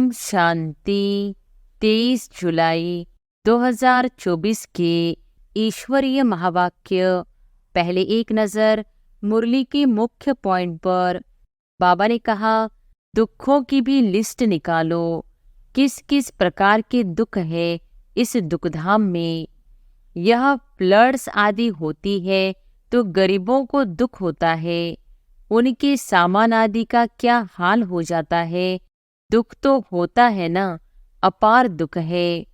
ओम शांति। 23 जुलाई 2024 के ईश्वरीय महावाक्य। पहले एक नज़र मुरली के मुख्य पॉइंट पर। बाबा ने कहा, दुखों की भी लिस्ट निकालो। किस किस प्रकार के दुख है इस दुखधाम में। यह फ्लड्स आदि होती है तो गरीबों को दुख होता है। उनके सामान आदि का क्या हाल हो जाता है। दुख तो होता है ना, अपार दुख है।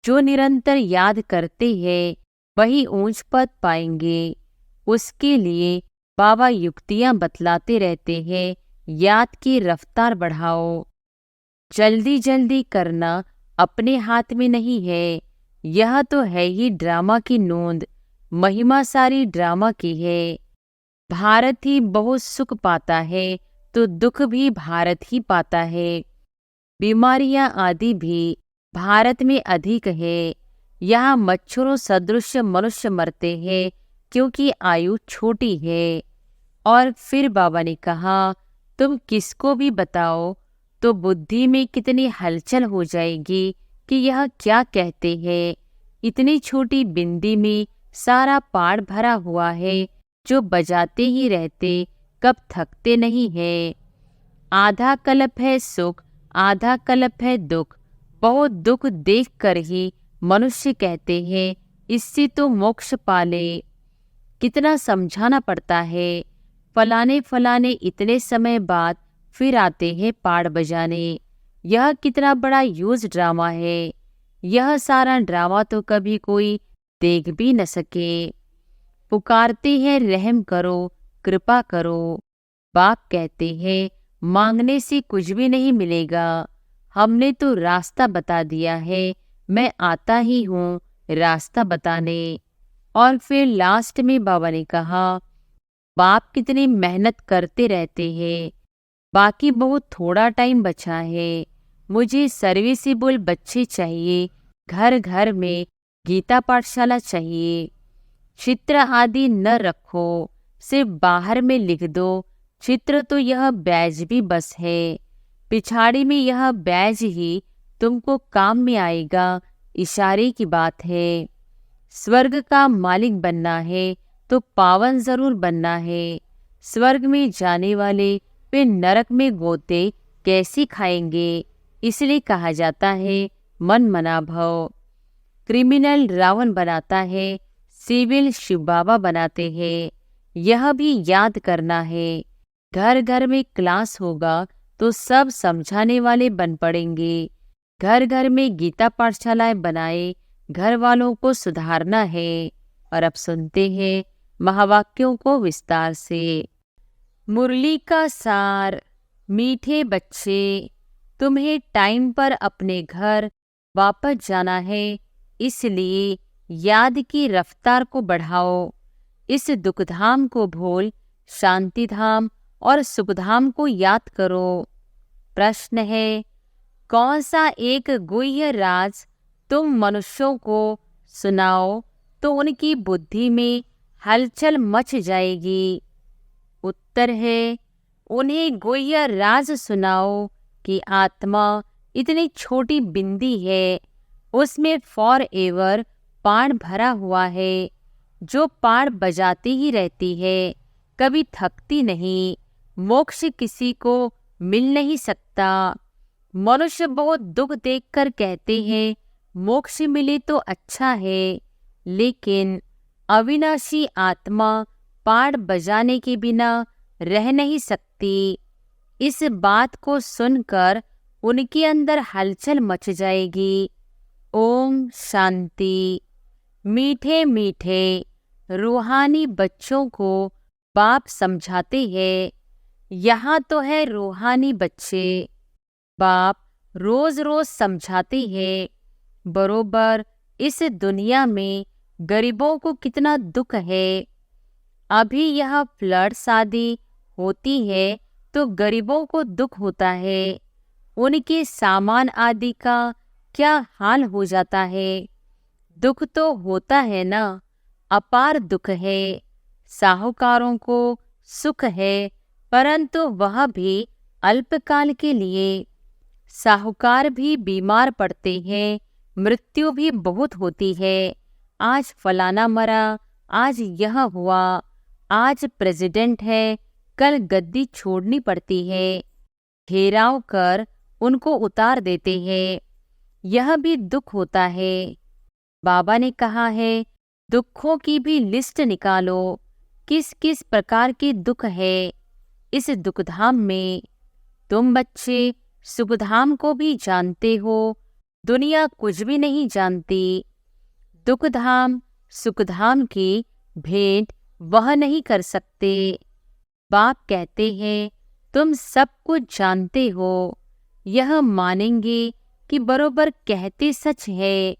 जो निरंतर याद करते हैं वही ऊंच पद पाएंगे। उसके लिए बाबा युक्तियां बतलाते रहते हैं। याद की रफ्तार बढ़ाओ। जल्दी जल्दी करना अपने हाथ में नहीं है। यह तो है ही ड्रामा की नोंद। महिमा सारी ड्रामा की है। भारत ही बहुत सुख पाता है तो दुख भी भारत ही पाता है। बीमारियां आदि भी भारत में अधिक है। यहाँ मच्छरों सदृश मनुष्य मरते हैं क्योंकि आयु छोटी है। और फिर बाबा ने कहा, तुम किसको भी बताओ तो बुद्धि में कितनी हलचल हो जाएगी कि यह क्या कहते हैं। इतनी छोटी बिंदी में सारा पाड़ भरा हुआ है जो बजाते ही रहते, कब थकते नहीं है। आधा कल्प है सुख, आधा कल्प है दुख। बहुत दुख देखकर ही मनुष्य कहते हैं इससे तो मोक्ष पाले। कितना समझाना पड़ता है। फलाने फलाने इतने समय बाद फिर आते हैं पाड़ बजाने। यह कितना बड़ा यूज ड्रामा है। यह सारा ड्रामा तो कभी कोई देख भी न सके। पुकारते हैं रहम करो, कृपा करो। बाप कहते हैं मांगने से कुछ भी नहीं मिलेगा। हमने तो रास्ता बता दिया है। मैं आता ही हूँ रास्ता बताने। और फिर लास्ट में बाबा ने कहा, बाप कितनी मेहनत करते रहते हैं। बाकी बहुत थोड़ा टाइम बचा है। मुझे सर्विसेबल बच्चे चाहिए। घर घर में गीता पाठशाला चाहिए। चित्र आदि न रखो, सिर्फ बाहर में लिख दो। चित्र तो यह बैज भी बस है। पिछाड़ी में यह बैज ही तुमको काम में आएगा। इशारे की बात है। स्वर्ग का मालिक बनना है तो पावन जरूर बनना है। स्वर्ग में जाने वाले वे नरक में गोते कैसे खाएंगे। इसलिए कहा जाता है मन मना भव। क्रिमिनल रावण बनाता है, सिविल शिव बाबा बनाते हैं। यह भी याद करना है। घर घर में क्लास होगा तो सब समझाने वाले बन पड़ेंगे। घर घर में गीता पाठशालाएं बनाए, घर वालों को सुधारना है। और अब सुनते हैं महावाक्यों को विस्तार से। मुरली का सार। मीठे बच्चे, तुम्हें टाइम पर अपने घर वापस जाना है। इसलिए याद की रफ्तार को बढ़ाओ। इस दुखधाम को भूल शांति धाम और सुखधाम को याद करो। प्रश्न है, कौन सा एक गुह्य राज तुम मनुष्यों को सुनाओ तो उनकी बुद्धि में हलचल मच जाएगी। उत्तर है, उन्हें गुह्य राज सुनाओ कि आत्मा इतनी छोटी बिंदी है। उसमें फॉर एवर पाण भरा हुआ है जो पाण बजाती ही रहती है, कभी थकती नहीं। मोक्ष किसी को मिल नहीं सकता। मनुष्य बहुत दुख देखकर कहते हैं मोक्ष मिले तो अच्छा है। लेकिन अविनाशी आत्मा पाण बजाने के बिना रह नहीं सकती। इस बात को सुनकर उनके अंदर हलचल मच जाएगी। ओम शांति। मीठे मीठे रूहानी बच्चों को बाप समझाते हैं। यहाँ तो है रूहानी बच्चे। बाप रोज रोज समझाते हैं। बरोबर इस दुनिया में गरीबों को कितना दुख है। अभी यह फ्लड्स आदि होती है तो गरीबों को दुख होता है। उनके सामान आदि का क्या हाल हो जाता है। दुख तो होता है ना, अपार दुख है। साहूकारों को सुख है परंतु वह भी अल्पकाल के लिए। साहूकार भी बीमार पड़ते हैं, मृत्यु भी बहुत होती है। आज फलाना मरा, आज यह हुआ, आज प्रेसिडेंट है, कल गद्दी छोड़नी पड़ती है। घेराव कर उनको उतार देते हैं। यह भी दुख होता है। बाबा ने कहा है, दुखों की भी लिस्ट निकालो, किस किस प्रकार के दुख है इस दुखधाम में। तुम बच्चे सुखधाम को भी जानते हो, दुनिया कुछ भी नहीं जानती। दुखधाम सुखधाम की भेंट वह नहीं कर सकते। बाप कहते हैं, तुम सब कुछ जानते हो, यह मानेंगे कि बरोबर कहते सच है।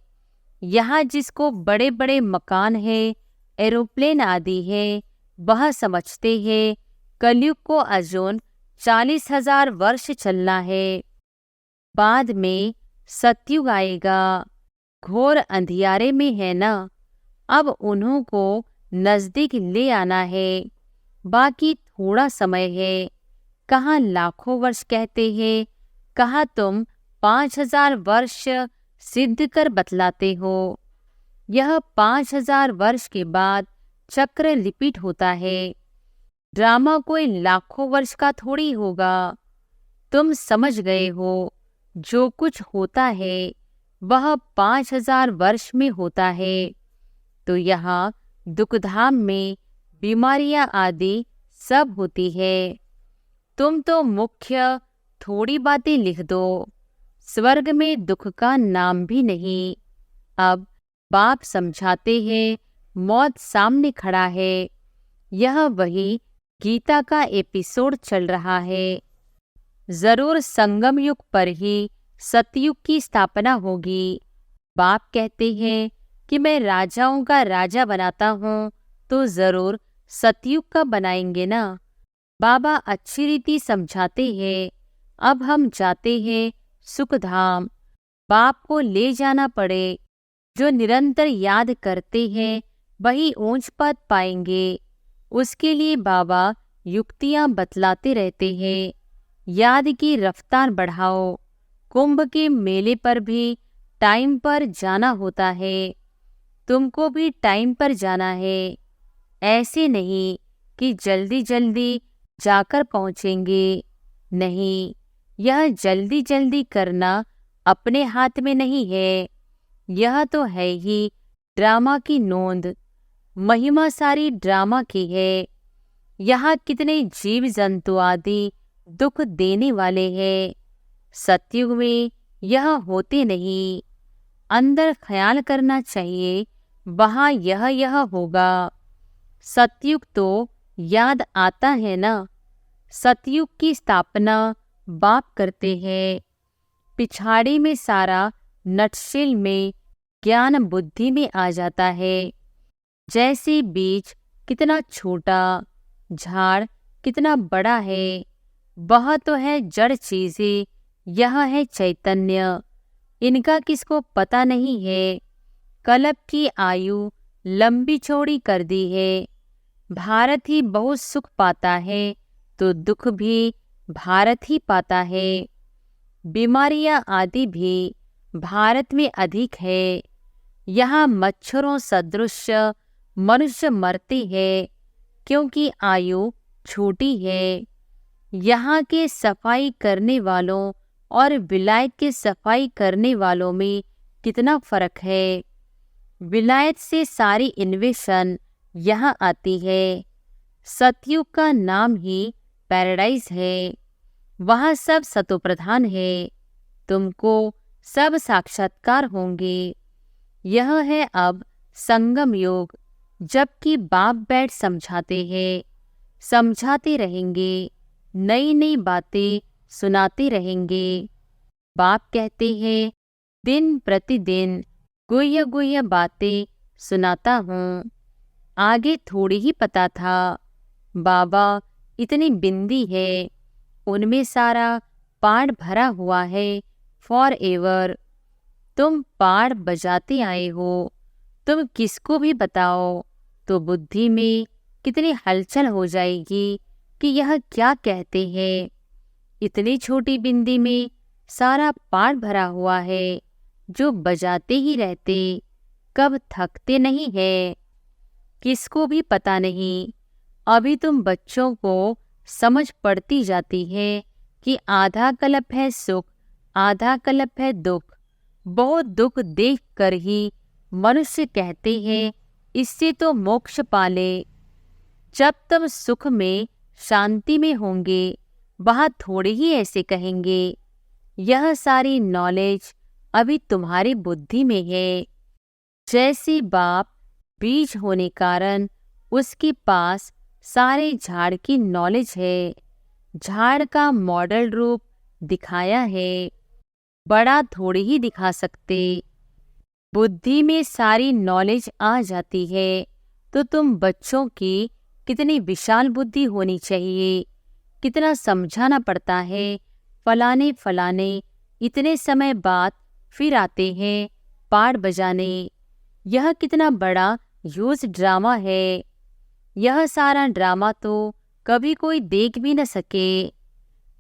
यहाँ जिसको बड़े बड़े मकान है, एरोप्लेन आदि है, वह समझते हैं कलयुग को अजून 40,000 वर्ष चलना है। बाद में सतयुग आएगा। घोर अंधियारे में है ना, अब उन्हों को नजदीक ले आना है। बाकी थोड़ा समय है। कहाँ लाखों वर्ष कहते हैं, कहाँ तुम 5,000 वर्ष सिद्ध कर बतलाते हो। यह 5,000 वर्ष के बाद चक्र रिपीट होता है। ड्रामा कोई लाखों वर्ष का थोड़ी होगा। तुम समझ गए हो, जो कुछ होता है वह 5,000 वर्ष में होता है। तो यहाँ दुखधाम में बीमारियां आदि सब होती है। तुम तो मुख्य थोड़ी बातें लिख दो, स्वर्ग में दुख का नाम भी नहीं। अब बाप समझाते हैं, मौत सामने खड़ा है। यह वही गीता का एपिसोड चल रहा है। जरूर संगम युग पर ही सतयुग की स्थापना होगी। बाप कहते हैं कि मैं राजाओं का राजा बनाता हूँ, तो जरूर सतयुग का बनाएंगे ना। बाबा अच्छी रीति समझाते हैं। अब हम जाते हैं सुखधाम। बाप को ले जाना पड़े। जो निरंतर याद करते हैं वही ऊंच पद पाएंगे। उसके लिए बाबा युक्तियां बतलाते रहते हैं। याद की रफ्तार बढ़ाओ। कुंभ के मेले पर भी टाइम पर जाना होता है। तुमको भी टाइम पर जाना है। ऐसे नहीं कि जल्दी जल्दी जाकर पहुंचेंगे। नहीं, यह जल्दी जल्दी करना अपने हाथ में नहीं है। यह तो है ही ड्रामा की नोंद। महिमा सारी ड्रामा की है। यहाँ कितने जीव जंतु आदि दुख देने वाले हैं। सतयुग में यह होते नहीं। अंदर ख्याल करना चाहिए, वहाँ यह होगा। सतयुग तो याद आता है ना। सतयुग की स्थापना बाप करते हैं। पिछाड़ी में सारा नटशिल में ज्ञान बुद्धि में आ जाता है। जैसे बीज कितना छोटा, झाड़ कितना बड़ा है। वह तो है जड़ चीजें, यह है चैतन्य। इनका किसको पता नहीं है। कल्प की आयु लंबी चौड़ी कर दी है। भारत ही बहुत सुख पाता है, तो दुख भी भारत ही पाता है। बीमारियां आदि भी भारत में अधिक है। यहाँ मच्छरों सदृश मनुष्य मरते हैं, क्योंकि आयु छोटी है। यहाँ के सफाई करने वालों और विलायत के सफाई करने वालों में कितना फर्क है। विलायत से सारी इन्वेशन यहाँ आती है। सतयुग का नाम ही पैराडाइज है। वहाँ सब सतोप्रधान है। तुमको सब साक्षात्कार होंगे। यह है अब संगम योग, जबकि बाप बैठ समझाते हैं। समझाते रहेंगे, नई नई बातें सुनाते रहेंगे। बाप कहते हैं, दिन प्रतिदिन गुह्य गुह्य बातें सुनाता हूँ। आगे थोड़ी ही पता था। बाबा इतनी बिंदी है, उनमें सारा पाठ भरा हुआ है फॉर एवर। तुम पाठ बजाते आए हो, तुम किसको भी बताओ तो बुद्धि में कितनी हलचल हो जाएगी कि यह क्या कहते हैं। इतनी छोटी बिंदी में सारा पाठ भरा हुआ है, जो बजाते ही रहते, कब थकते नहीं है, किसको भी पता नहीं। अभी तुम बच्चों को समझ पड़ती जाती है कि आधा कल्प है सुख, आधा कल्प है दुख। बहुत दुख देख कर ही मनुष्य कहते हैं इससे तो मोक्ष पाले। जब तुम सुख में शांति में होंगे, वहाँ थोड़े ही ऐसे कहेंगे। यह सारी नॉलेज अभी तुम्हारी बुद्धि में है। जैसे बाप बीज होने कारण उसके पास सारे झाड़ की नॉलेज है, झाड़ का मॉडल रूप दिखाया है, बड़ा थोड़ी ही दिखा सकते। बुद्धि में सारी नॉलेज आ जाती है तो तुम बच्चों की कितनी विशाल बुद्धि होनी चाहिए। कितना समझाना पड़ता है, फलाने फलाने इतने समय बाद फिर आते हैं पाठ बजाने। यह कितना बड़ा ह्यूज ड्रामा है। यह सारा ड्रामा तो कभी कोई देख भी न सके,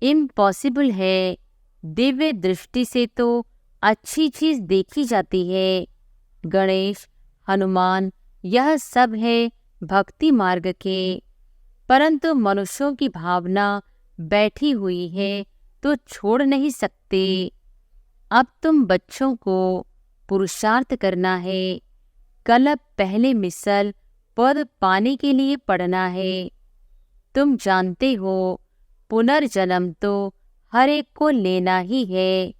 इम्पॉसिबल है। दिव्य दृष्टि से तो अच्छी चीज देखी जाती है। गणेश, हनुमान, यह सब है भक्ति मार्ग के, परंतु मनुष्यों की भावना बैठी हुई है तो छोड़ नहीं सकते। अब तुम बच्चों को पुरुषार्थ करना है। कल्प पहले मिसल पद पाने के लिए पढ़ना है। तुम जानते हो पुनर्जन्म तो हर एक को लेना ही है।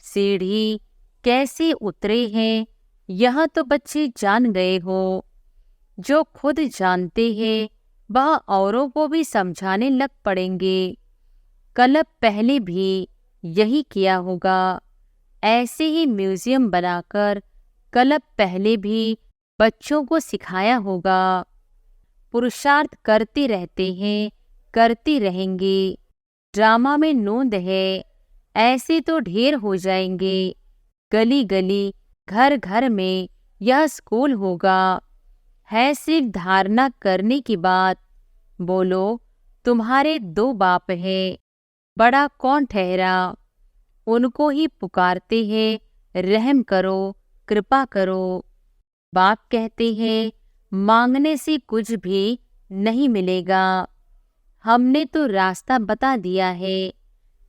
सीढ़ी कैसे उतरे हैं यह तो बच्चे जान गए हो। जो खुद जानते हैं वह औरों को भी समझाने लग पड़ेंगे। कल्प पहले भी यही किया होगा। ऐसे ही म्यूजियम बनाकर कल्प पहले भी बच्चों को सिखाया होगा। पुरुषार्थ करते रहते हैं, करते रहेंगे। ड्रामा में नोंद है, ऐसे तो ढेर हो जाएंगे। गली गली, घर घर में यह स्कूल होगा। है सिर्फ धारणा करने की बात। बोलो, तुम्हारे दो बाप हैं, बड़ा कौन ठहरा? उनको ही पुकारते हैं, रहम करो, कृपा करो। बाप कहते हैं मांगने से कुछ भी नहीं मिलेगा। हमने तो रास्ता बता दिया है।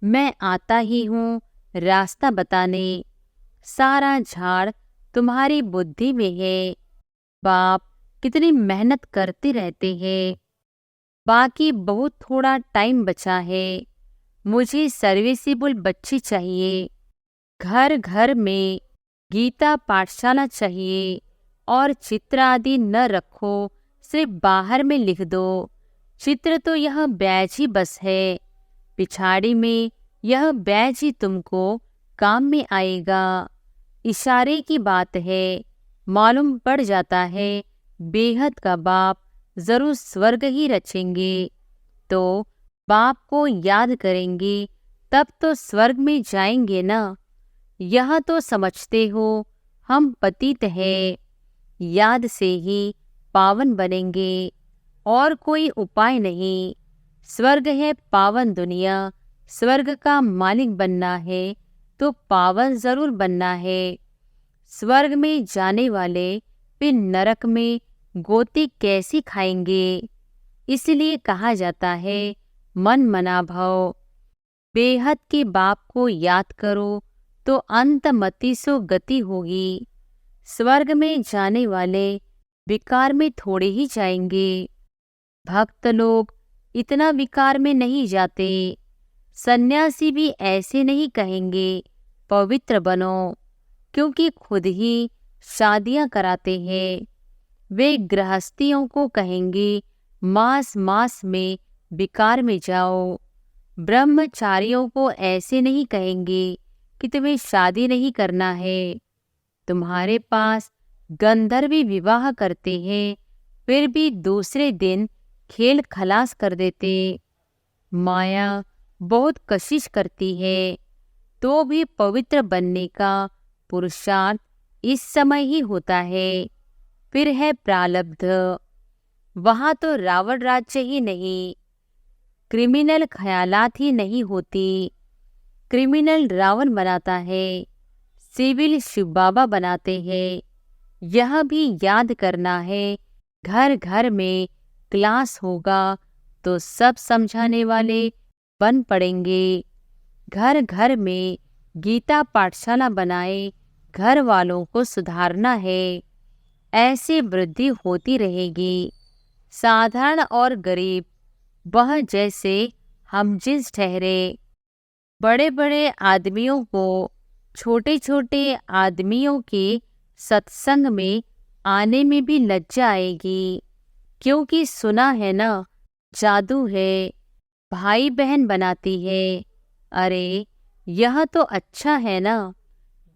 मैं आता ही हूँ रास्ता बताने। सारा झाड़ तुम्हारी बुद्धि में है। बाप कितनी मेहनत करते रहते हैं। बाकी बहुत थोड़ा टाइम बचा है। मुझे सर्विसेबल बच्चे चाहिए। घर घर में गीता पाठशाला चाहिए। और चित्र आदि न रखो, सिर्फ बाहर में लिख दो। चित्र तो यह बैज ही बस है। पिछाड़ी में यह बैज ही तुमको काम में आएगा। इशारे की बात है, मालूम पड़ जाता है बेहद का बाप जरूर स्वर्ग ही रचेंगे। तो बाप को याद करेंगे तब तो स्वर्ग में जाएंगे ना। यह तो समझते हो हम पतित हैं, याद से ही पावन बनेंगे। और कोई उपाय नहीं। स्वर्ग है पावन दुनिया। स्वर्ग का मालिक बनना है तो पावन जरूर बनना है। स्वर्ग में जाने वाले फिर नरक में गोती कैसी खाएंगे? इसलिए कहा जाता है मन मना भव। बेहद के बाप को याद करो तो अंत मति सो गति होगी। स्वर्ग में जाने वाले विकार में थोड़े ही जाएंगे। भक्त लोग इतना विकार में नहीं जाते। सन्यासी भी ऐसे नहीं कहेंगे पवित्र बनो, क्योंकि खुद ही शादियां कराते हैं। वे गृहस्थियों को कहेंगे मास मास में विकार में जाओ। ब्रह्मचारियों को ऐसे नहीं कहेंगे कि तुम्हें शादी नहीं करना है। तुम्हारे पास गंधर्वी विवाह करते हैं, फिर भी दूसरे दिन खेल खलास कर देते। माया बहुत कशिश करती है, तो भी पवित्र बनने का पुरुषार्थ इस समय ही होता है। फिर है प्रारब्ध। वहाँ तो रावण राज्य ही नहीं, क्रिमिनल ख्यालात ही नहीं होती। क्रिमिनल रावण बनाता है, सिविल शिव बाबा बनाते हैं। यह भी याद करना है, घर घर में क्लास होगा तो सब समझाने वाले बन पड़ेंगे। घर घर में गीता पाठशाला बनाए, घर वालों को सुधारना है। ऐसे वृद्धि होती रहेगी। साधारण और गरीब वह जैसे हम जिस ठहरे। बड़े बड़े आदमियों को छोटे छोटे आदमियों के सत्संग में आने में भी लज्जा आएगी, क्योंकि सुना है ना, जादू है, भाई बहन बनाती है। अरे यह तो अच्छा है ना।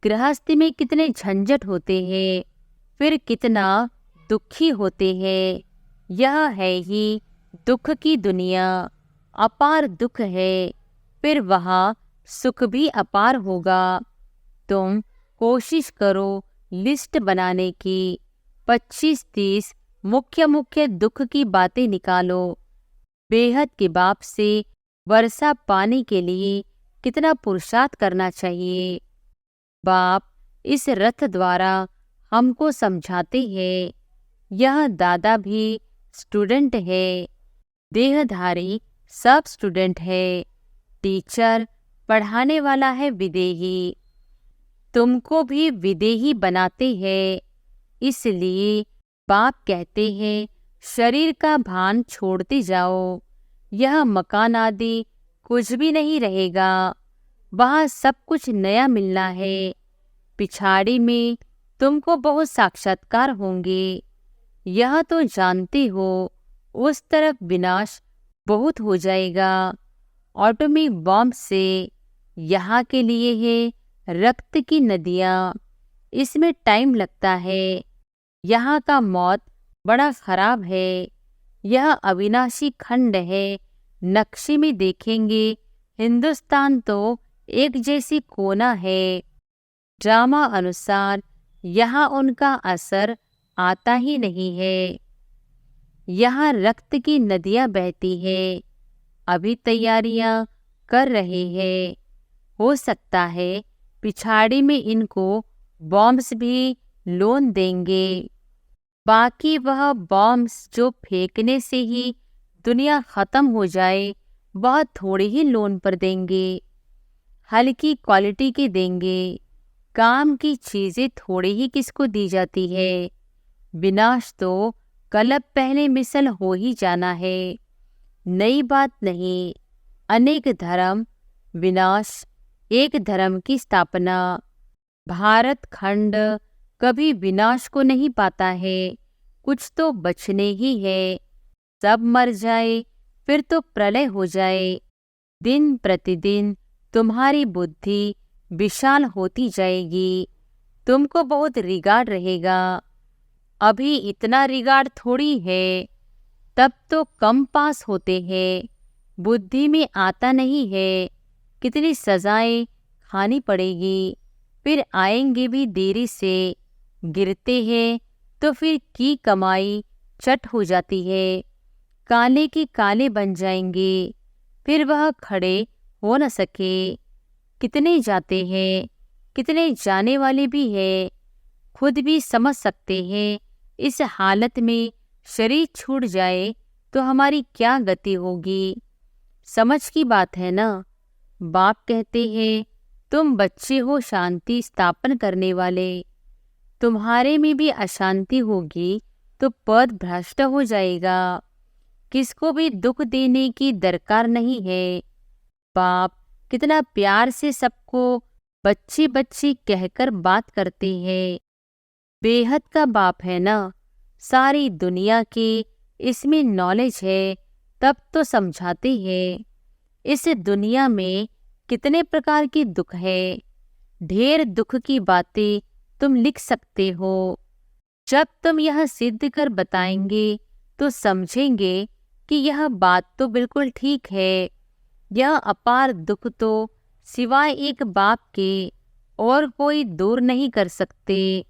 गृहस्थी में कितने झंझट होते हैं, फिर कितना दुखी होते हैं। यह है ही दुख की दुनिया। अपार दुख है, फिर वहाँ सुख भी अपार होगा। तुम कोशिश करो लिस्ट बनाने की, 25-30 मुख्य मुख्य दुख की बातें निकालो। बेहद के बाप से वर्षा पाने के लिए कितना पुरुषार्थ करना चाहिए। बाप इस रथ द्वारा हमको समझाते हैं। यह दादा भी स्टूडेंट है, देहधारी सब स्टूडेंट है। टीचर पढ़ाने वाला है विदेही। तुमको भी विदेही बनाते हैं। इसलिए बाप कहते हैं शरीर का भान छोड़ते जाओ। यह मकान आदि कुछ भी नहीं रहेगा, वहाँ सब कुछ नया मिलना है। पिछाड़ी में तुमको बहुत साक्षात्कार होंगे। यह तो जानते हो उस तरफ विनाश बहुत हो जाएगा। ऑटोमिक बॉम्ब से यहाँ के लिए है रक्त की नदियाँ, इसमें टाइम लगता है। यहाँ का मौत बड़ा खराब है। यह अविनाशी खंड है। नक्शे में देखेंगे हिंदुस्तान तो एक जैसी कोना है। ड्रामा अनुसार यहाँ उनका असर आता ही नहीं है। यहाँ रक्त की नदियाँ बहती है। अभी तैयारियां कर रहे हैं। हो सकता है पिछाड़ी में इनको बॉम्ब्स भी लोन देंगे। बाकी वह बॉम्ब्स जो फेंकने से ही दुनिया ख़त्म हो जाए, वह थोड़े ही लोन पर देंगे, हल्की क्वालिटी के देंगे। काम की चीज़ें थोड़ी ही किसको दी जाती है। विनाश तो कलब पहले मिसल हो ही जाना है। नई बात नहीं। अनेक धर्म विनाश, एक धर्म की स्थापना। भारत खंड कभी विनाश को नहीं पाता है। कुछ तो बचने ही है। सब मर जाए फिर तो प्रलय हो जाए। दिन प्रतिदिन तुम्हारी बुद्धि विशाल होती जाएगी। तुमको बहुत रिगार्ड रहेगा। अभी इतना रिगार्ड थोड़ी है। तब तो कम पास होते हैं, बुद्धि में आता नहीं है। कितनी सजाएं खानी पड़ेगी, फिर आएंगे भी देरी से। गिरते हैं तो फिर की कमाई चट हो जाती है। काले के काले बन जाएंगे, फिर वह खड़े हो न सके। कितने जाते हैं, कितने जाने वाले भी हैं। खुद भी समझ सकते हैं इस हालत में शरीर छूट जाए तो हमारी क्या गति होगी। समझ की बात है ना। बाप कहते हैं तुम बच्चे हो शांति स्थापन करने वाले। तुम्हारे में भी अशांति होगी तो पद भ्रष्ट हो जाएगा। किसको भी दुख देने की दरकार नहीं है। बाप कितना प्यार से सबको बच्ची बच्ची कहकर बात करते हैं। बेहद का बाप है ना। सारी दुनिया के इसमें नॉलेज है, तब तो समझाते हैं। इस दुनिया में कितने प्रकार के दुख है। ढेर दुख की बातें तुम लिख सकते हो। जब तुम यह सिद्ध कर बताएंगे तो समझेंगे कि यह बात तो बिल्कुल ठीक है। यह अपार दुख तो सिवाय एक बाप के और कोई दूर नहीं कर सकते।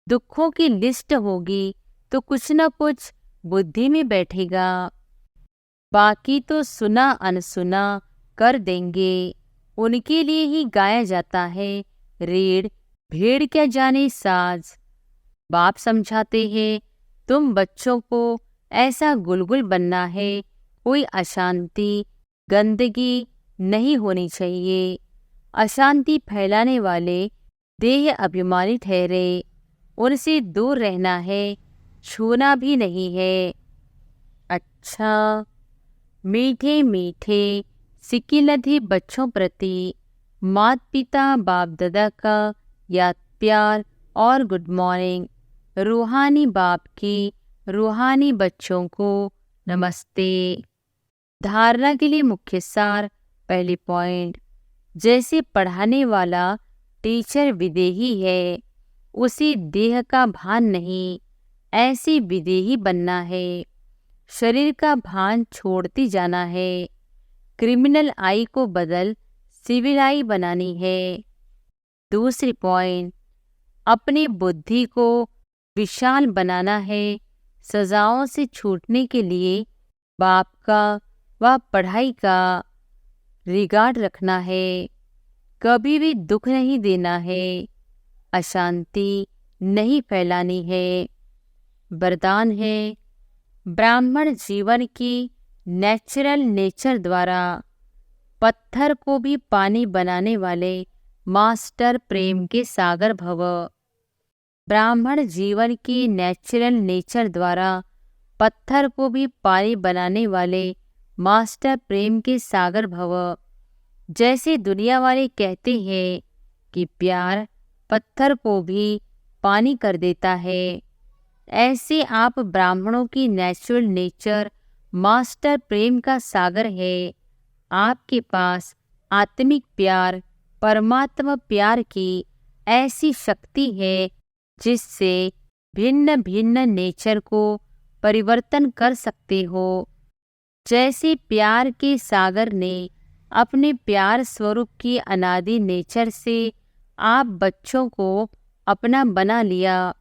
दुखों की लिस्ट होगी तो कुछ न कुछ बुद्धि में बैठेगा। बाकी तो सुना अनसुना कर देंगे। उनके लिए ही गाया जाता है। रीढ़ भेड़ क्या जाने साज। बाप समझाते हैं, तुम बच्चों को ऐसा गुलगुल बनना है, कोई अशांति गंदगी नहीं होनी चाहिए। अशांति फैलाने वाले देह अभिमानी ठहरे, उनसे दूर रहना है, छूना भी नहीं है। अच्छा, मीठे मीठे सिकिलधे बच्चों प्रति माता पिता बाप दादा का याद प्यार और गुड मॉर्निंग। रूहानी बाप की रूहानी बच्चों को नमस्ते। धारणा के लिए मुख्य सार। पहले पॉइंट, जैसे पढ़ाने वाला टीचर विदेही है, उसे देह का भान नहीं, ऐसे विदेही बनना है। शरीर का भान छोड़ती जाना है। क्रिमिनल आई को बदल सिविल आई बनानी है। दूसरी पॉइंट, अपनी बुद्धि को विशाल बनाना है। सजाओं से छूटने के लिए बाप का व पढ़ाई का रिगार्ड रखना है। कभी भी दुख नहीं देना है, अशांति नहीं फैलानी है। वरदान है, ब्राह्मण जीवन की नेचुरल नेचर द्वारा पत्थर को भी पानी बनाने वाले मास्टर प्रेम के सागर भव। ब्राह्मण जीवन की नेचुरल नेचर द्वारा पत्थर को भी पानी बनाने वाले मास्टर प्रेम के सागर भव। जैसे दुनिया वाले कहते हैं कि प्यार पत्थर को भी पानी कर देता है, ऐसे आप ब्राह्मणों की नेचुरल नेचर मास्टर प्रेम का सागर है। आपके पास आत्मिक प्यार परमात्मा प्यार की ऐसी शक्ति है जिससे भिन्न भिन्न नेचर को परिवर्तन कर सकते हो। जैसे प्यार के सागर ने अपने प्यार स्वरूप की अनादि नेचर से आप बच्चों को अपना बना लिया,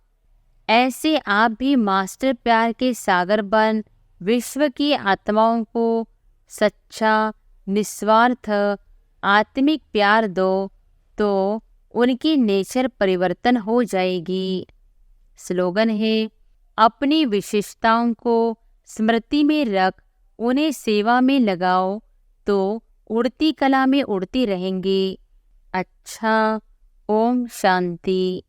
ऐसे आप भी मास्टर प्यार के सागर बन विश्व की आत्माओं को सच्चा निस्वार्थ आत्मिक प्यार दो, तो उनकी नेचर परिवर्तन हो जाएगी। स्लोगन है, अपनी विशेषताओं को स्मृति में रख उन्हें सेवा में लगाओ तो उड़ती कला में उड़ती रहेंगी। अच्छा, ओम शांति।